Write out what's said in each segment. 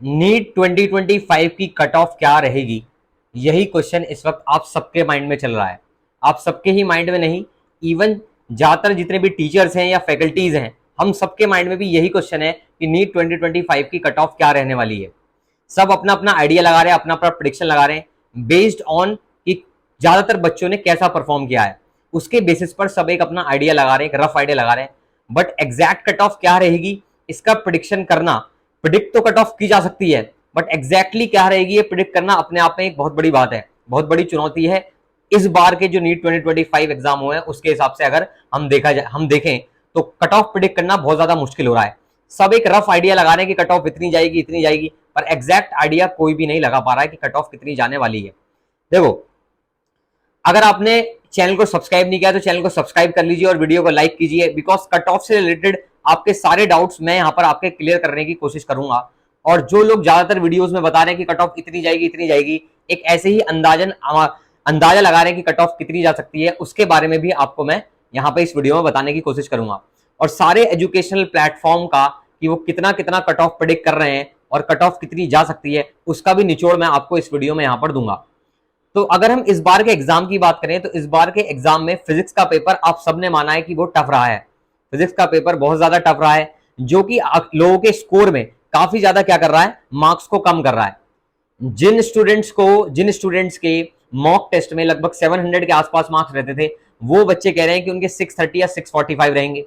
NEET 2025 की cut off क्या रहेगी, यही क्वेश्चन इस वक्त आप सबके माइंड में चल रहा है। आप सबके ही माइंड में नहीं, इवन ज्यादातर जितने भी टीचर्स हैं या फैकल्टीज हैं, हम सबके माइंड में भी यही क्वेश्चन है कि नीट 2025 की कट ऑफ क्या रहने वाली है। सब अपना अपना आइडिया लगा रहे हैं, अपना अपना प्रिडिक्शन लगा रहे हैं बेस्ड ऑन कि ज्यादातर बच्चों ने कैसा परफॉर्म किया है, उसके बेसिस पर सब एक अपना आइडिया लगा रहे हैं, एक रफ आइडिया लगा रहे हैं। बट एग्जैक्ट कट ऑफ क्या रहेगी, इसका प्रिडिक्शन करना, प्रिडिक्ट तो कट ऑफ की जा सकती है, बट एग्जैक्टली क्या रहेगी ये प्रिडिक्ट करना अपने आप में एक बहुत बड़ी बात है, बहुत बड़ी चुनौती है। इस बार के जो नीट 2025 एग्जाम हुए हैं उसके हिसाब से अगर हम देखें तो कट ऑफ प्रिडिक्ट करना बहुत ज्यादा मुश्किल हो रहा है। सब एक रफ आइडिया लगा रहे हैं कि कट ऑफ इतनी जाएगी, पर एग्जैक्ट आइडिया कोई भी नहीं लगा पा रहा है कि कट ऑफ कितनी जाने वाली है। देखो, अगर आपने चैनल को सब्सक्राइब नहीं किया तो चैनल को सब्सक्राइब कर लीजिए और वीडियो को लाइक कीजिए, बिकॉज कट ऑफ से रिलेटेड आपके सारे डाउट्स मैं यहाँ पर आपके क्लियर करने की कोशिश करूंगा। और जो लोग ज्यादातर वीडियोस में बता रहे हैं कि कट ऑफ इतनी जाएगी, एक ऐसे ही अंदाजा लगा रहे हैं कि कट ऑफ कितनी जा सकती है, उसके बारे में भी आपको मैं यहाँ पे इस वीडियो में बताने की कोशिश करूंगा। और सारे एजुकेशनल प्लेटफॉर्म का कि वो कितना कितना कट ऑफ प्रेडिक्ट कर रहे हैं और कट ऑफ कितनी जा सकती है, उसका भी निचोड़ मैं आपको इस वीडियो में यहाँ पर दूंगा। तो अगर हम इस बार के एग्जाम की बात करें तो इस बार के एग्जाम में फिजिक्स का पेपर आप सबने माना है कि वो टफ रहा है। फिजिक्स का पेपर बहुत ज्यादा टफ रहा है, जो कि लोगों के स्कोर में काफी ज्यादा क्या कर रहा है, मार्क्स को कम कर रहा है। जिन स्टूडेंट्स के मॉक टेस्ट में लगभग 700 के आसपास मार्क्स रहते थे, वो बच्चे कह रहे हैं कि उनके 630 या 645 रहेंगे।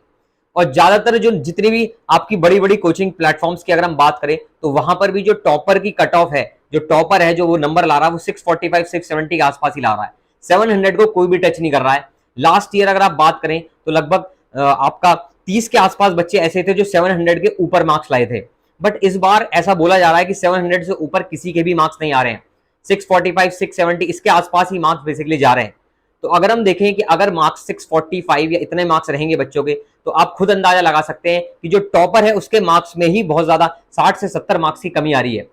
और ज्यादातर जो जितनी भी आपकी बड़ी बड़ी कोचिंग प्लेटफॉर्म्स की अगर हम बात करें तो वहां पर भी जो टॉपर की कट ऑफ है, जो टॉपर है, जो वो नंबर ला रहा है, वो 645 670 के आसपास ही ला रहा है। 700 को कोई भी टच नहीं कर रहा है। लास्ट ईयर अगर आप बात करें तो लगभग आपका 30 के आसपास बच्चे ऐसे थे जो 700 के ऊपर मार्क्स लाए थे। बट इस बार ऐसा बोला जा रहा है कि 700 से ऊपर किसी के भी मार्क्स नहीं आ रहे हैं। 645 670 इसके आसपास ही मार्क्स बेसिकली जा रहे हैं। तो अगर हम देखें कि अगर मार्क्स 645 या इतने मार्क्स रहेंगे बच्चों के, तो आप खुद अंदाजा लगा सकते हैं कि जो टॉपर है उसके मार्क्स में ही बहुत ज्यादा 60 से 70 मार्क्स की कमी आ रही है।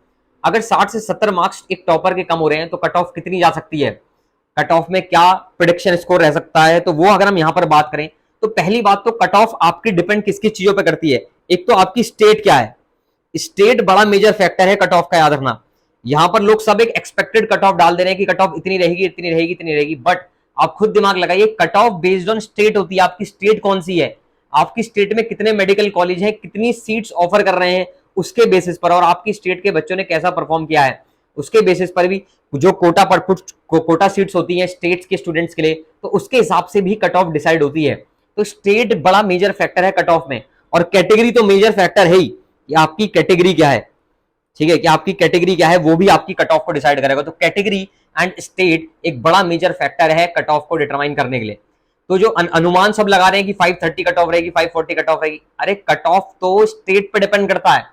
अगर 60 से 70 मार्क्स एक टॉपर के कम हो रहे हैं तो कट ऑफ कितनी जा सकती है, कट ऑफ में क्या प्रेडिक्शन स्कोर रह सकता है, तो वो अगर हम यहां पर बात करें तो पहली बात तो कट ऑफ आपकी डिपेंड किस किस चीजों पर करती है। एक तो आपकी स्टेट क्या है, स्टेट बड़ा मेजर फैक्टर है कट ऑफ का, याद रखना। यहां पर लोग सब एक एक्सपेक्टेड कट ऑफ डाल दे रहे हैं कि कट ऑफ इतनी रहेगी, बट आप खुद दिमाग लगाइए, cut off based on state होती है। आपकी स्टेट कौन सी है, आपकी स्टेट में कितने मेडिकल कॉलेज हैं, कितनी सीट्स ऑफर कर रहे हैं, उसके बेसिस पर, और आपकी स्टेट के बच्चों ने कैसा परफॉर्म किया है उसके बेसिस पर भी जो कोटा सीट्स होती हैं स्टेट्स के स्टूडेंट्स के लिए, तो उसके हिसाब से भी कट ऑफ डिसाइड होती है। तो स्टेट बड़ा मेजर फैक्टर है कट ऑफ में, और कैटेगरी तो मेजर फैक्टर है ही कि आपकी कैटेगरी क्या है। ठीक है, कि आपकी कैटेगरी क्या है वो भी आपकी कट ऑफ को डिसाइड करेगा। तो कैटेगरी एंड स्टेट एक बड़ा मेजर फैक्टर है कट ऑफ को डिटरमाइन करने के लिए। तो जो अनुमान सब लगा रहे हैं कि 530 कट ऑफ रहेगी, 540 कट ऑफ रहेगी, अरे कट ऑफ तो स्टेट पे डिपेंड करता है।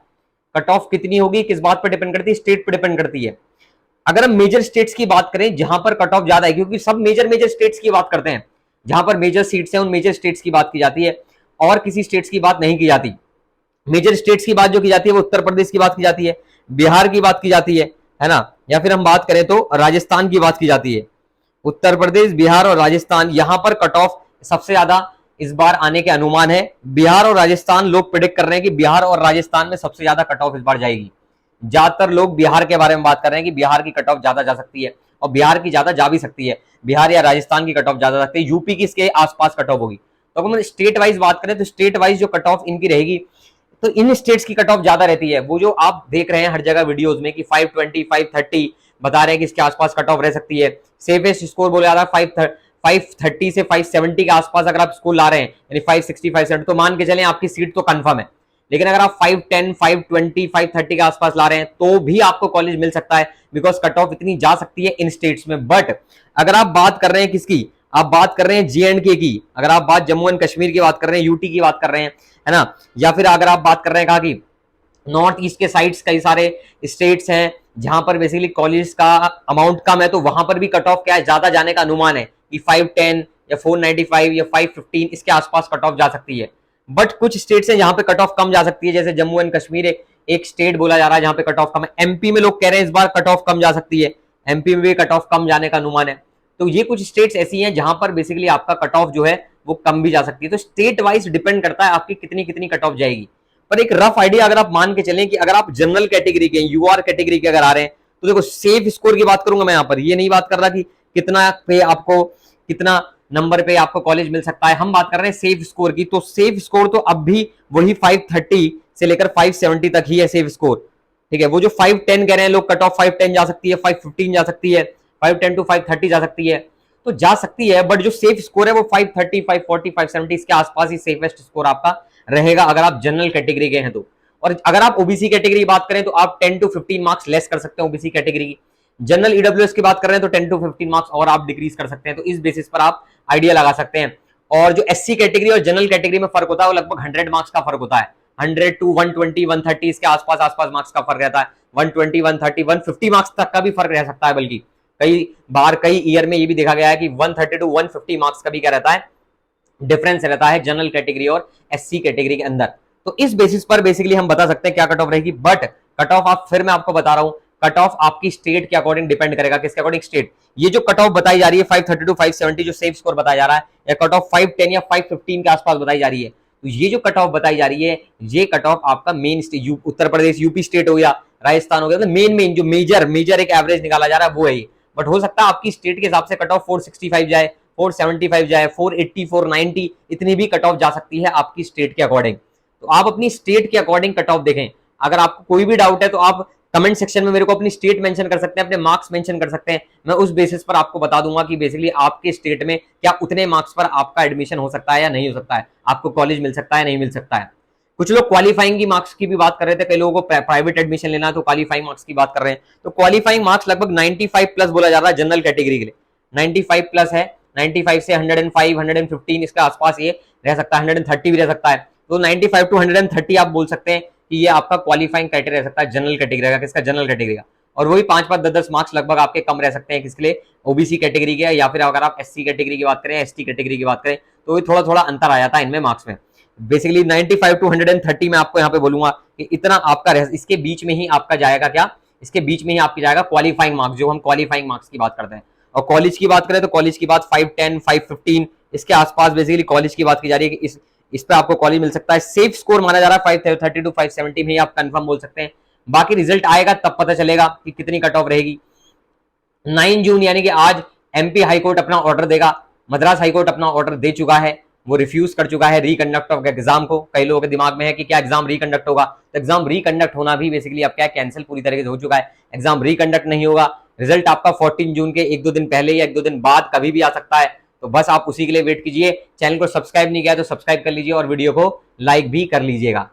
कट ऑफ कितनी होगी किस बात पर डिपेंड करती है, स्टेट पे डिपेंड करती है। अगर हम मेजर स्टेट्स की बात करें जहां पर कट ऑफ ज्यादा है, क्योंकि सब मेजर स्टेट्स की बात करते हैं, जहां पर मेजर सीट्स हैं उन मेजर स्टेट्स की बात की जाती है और किसी स्टेट्स की बात नहीं की जाती। मेजर स्टेट्स की बात जो की जाती है वो उत्तर प्रदेश की बात की जाती है, बिहार की बात की जाती है ना, या फिर हम बात करें तो राजस्थान की बात की जाती है। उत्तर प्रदेश, बिहार और राजस्थान, यहां पर कट ऑफ सबसे ज्यादा इस बार आने के अनुमान है। बिहार और राजस्थान लोग प्रेडिक्ट कर रहे हैं कि बिहार और राजस्थान में सबसे ज्यादा कट ऑफ इस बार जाएगी। ज्यादातर लोग बिहार के बारे में बात कर रहे हैं कि बिहार की कट ऑफ ज्यादा जा सकती है, और बिहार की ज्यादा जा भी सकती है। बिहार या राजस्थान की कट ऑफ ज्यादा जा सकती है, यूपी की इसके आसपास कट ऑफ होगी। तो अगर हम स्टेट वाइज बात करें तो स्टेट वाइज जो कट ऑफ इनकी रहेगी, तो इन स्टेट्स की कट ऑफ ज्यादा रहती है। वो जो आप देख रहे हैं हर जगह वीडियोस में कि 520 530 बता रहे हैं कि इसके आसपास कट ऑफ रह सकती है। सेफेस्ट स्कोर बोला जा रहा है 530 से 570 के आसपास अगर आप स्कोर ला रहे हैं, यानी 560 570, तो मान के चलें आपकी सीट तो कंफर्म है। लेकिन अगर आप 510 520 530 के आसपास ला रहे हैं तो भी आपको कॉलेज मिल सकता है, बिकॉज कट ऑफ इतनी जा सकती है इन स्टेट्स में। बट अगर आप बात कर रहे हैं किसकी, आप बात कर रहे हैं JNK की, अगर आप बात जम्मू एंड कश्मीर की बात कर रहे हैं, यूटी की बात कर रहे हैं, है ना, या फिर अगर आप बात कर रहे हैं कहा कि नॉर्थ ईस्ट के साइड्स कई सारे स्टेट्स हैं जहां पर बेसिकली कॉलेज का अमाउंट कम है, तो वहां पर भी कट ऑफ क्या है, ज्यादा जाने का अनुमान है कि 510 या 495 या 515 इसके आसपास कट ऑफ जा सकती है। बट कुछ स्टेट्स हैं जहां पे कट ऑफ कम जा सकती है, जैसे जम्मू एंड कश्मीर एक स्टेट बोला जा रहा है जहां पे कट ऑफ कम है। एमपी में लोग कह रहे हैं इस बार कट ऑफ कम जा सकती है, एमपी में भी कट ऑफ कम जाने का अनुमान है। तो ये कुछ स्टेट्स ऐसी हैं जहां पर बेसिकली आपका कट ऑफ जो है वो कम भी जा सकती है। तो स्टेट वाइज डिपेंड करता है आपकी कितनी कितनी कट ऑफ जाएगी। पर एक रफ आइडिया अगर आप मान के चलें कि अगर आप जनरल कैटेगरी के, यूआर कैटेगरी के अगर आ रहे हैं, तो देखो सेफ स्कोर की बात करूंगा मैं यहाँ पर, ये नहीं बात कर रहा कि कितना पे आपको, कितना नंबर पे आपको कॉलेज मिल सकता है, हम बात कर रहे हैं सेफ स्कोर की। तो सेफ स्कोर तो अब भी वही 530 से लेकर 570 तक ही है सेफ स्कोर, ठीक है। वो जो 510 कह रहे हैं लोग, कट ऑफ 510 जा सकती है, 515 जा सकती है, 510 टू 530 जा सकती है, तो जा सकती है, बट जो सेफ स्कोर है वो 530, 540, 570 इसके आसपास ही सेफेस्ट स्कोर आपका रहेगा अगर आप जनरल कैटेगरी के हैं तो। और अगर आप ओबीसी कैटेगरी की बात करें तो आप 10 टू 15 मार्क्स लेस कर सकते हैं ओबीसी कैटेगरी की। जनरल ईडब्ल्यूएस की बात कर रहे हैं तो 10 टू 15 मार्क्स और आप डिक्रीज कर सकते हैं, तो इस बेसिस पर आप आइडिया लगा सकते हैं। और जो एससी कैटेगरी और जनरल कैटेगरी में फर्क होता है वो लगभग 100 मार्क्स का फर्क होता है, 100 टू 120, 130 इसके आसपास मार्क्स का फर्क रहता है, 120, 130, 150 मार्क्स तक का भी फर्क रह सकता है, बल्कि कई बार कई ईयर में ये भी देखा गया है कि 130 टू 150 मार्क्स का भी क्या रहता है, डिफरेंस रहता है जनरल कैटेगरी और एससी कैटेगरी के अंदर। तो इस बेसिस पर बेसिकली हम बता सकते हैं क्या कट ऑफ रहेगी। बट कट ऑफ आप, फिर मैं आपको बता रहा हूं, कट ऑफ आपकी स्टेट के अकॉर्डिंग डिपेंड करेगा। किसके अकॉर्डिंग? स्टेट। ये जो कट ऑफ बताई जा रही है 530 टू 570 जो सेफ स्कोर बताया जा रहा है, या कट ऑफ 510 या 515 के आसपास बताई जा रही है, तो ये जो कट ऑफ बताई जा रही है, ये कट ऑफ आपका main state, Uttar Pradesh, UP state हो गया, राजस्थान हो गया, तो मेन जो मेजर एक एवरेज निकाला जा रहा है वो है ये। बट हो सकता है आपकी स्टेट के हिसाब से कट ऑफ 465 जाए, 475 जाए, 480, 490, इतनी भी कट ऑफ जा सकती है आपकी स्टेट के अकॉर्डिंग। तो आप अपनी स्टेट के अकॉर्डिंग कट ऑफ देखें। अगर आपको कोई भी डाउट है तो आप कमेंट सेक्शन में मेरे को अपनी स्टेट मेंशन कर सकते हैं, अपने मार्क्स मेंशन कर सकते हैं, मैं उस बेसिस पर आपको बता दूंगा कि बेसिकली आपके स्टेट में क्या उतने मार्क्स पर आपका एडमिशन हो सकता है या नहीं हो सकता है, आपको कॉलेज मिल सकता है नहीं मिल सकता है। कुछ लोग क्वालिफाइंग की मार्क्स की भी बात कर रहे थे, कई लोगों को प्राइवेट एडमिशन लेना है तो क्वालिफाइंग मार्क्स की बात कर रहे हैं। तो क्वालिफाइंग मार्क्स लगभग 95 प्लस बोला जा रहा है जनरल कैटेगरी के लिए, 95 प्लस है, 95 से 105, 115 इसके आसपास ये रह सकता है, 130 भी रह सकता है। तो 95 टू 130 आप बोल सकते हैं कि ये आपका क्वालिफाइंग क्राइटेरिया रह सकता है जनरल कैटेगरी का। किसका? जनरल कैटेगरी का। और वही 5-5, 10-10 मार्क्स लगभग आपके कम रह सकते हैं किसके लिए? ओबीसी कैटेगरी के, या फिर अगर आप एससी कैटेगरी की बात करें, एसटी कैटेगरी की बात करें, तो थोड़ा थोड़ा अंतर आ जाता है इनमें मार्क्स में। बेसिकली 95 टू 130 में आपको यहाँ पे बोलूंगा कि इतना आपका इसके बीच में ही आपका जाएगा क्या, इसके बीच में ही आपकी जाएगा क्वालिफाइंग मार्क्स, जो हम क्वालिफाइंग मार्क्स की बात करते हैं। और कॉलेज की बात करें तो कॉलेज की बात 510, 515 इसके आसपास बेसिकली कॉलेज की बात की जा रही है कि इस पे आपको कॉलेज मिल सकता है। सेफ स्कोर माना जा रहा है 530 टू 570 में ही आप कंफर्म बोल सकते हैं। बाकी रिजल्ट आएगा तब पता चलेगा कि कितनी कट ऑफ रहेगी। 9 जून यानी कि आज एमपी हाईकोर्ट अपना ऑर्डर देगा, मद्रास हाईकोर्ट अपना ऑर्डर दे चुका है, वो रिफ्यूज कर चुका है रिकंडक्ट ऑफ एग्जाम को। कई लोगों के दिमाग में है कि क्या एग्जाम रिकंडक्ट होगा, तो एग्जाम रिकंडक्ट होना भी बेसिकली अब क्या कैंसिल पूरी तरीके से हो चुका है। एग्जाम रिकंडक्ट नहीं होगा, रिजल्ट आपका 14 जून के 1-2 दिन पहले या 1-2 दिन बाद कभी भी आ सकता है। तो बस आप उसी के लिए वेट कीजिए। चैनल को सब्सक्राइब नहीं किया तो सब्सक्राइब कर लीजिए और वीडियो को लाइक भी कर लीजिएगा।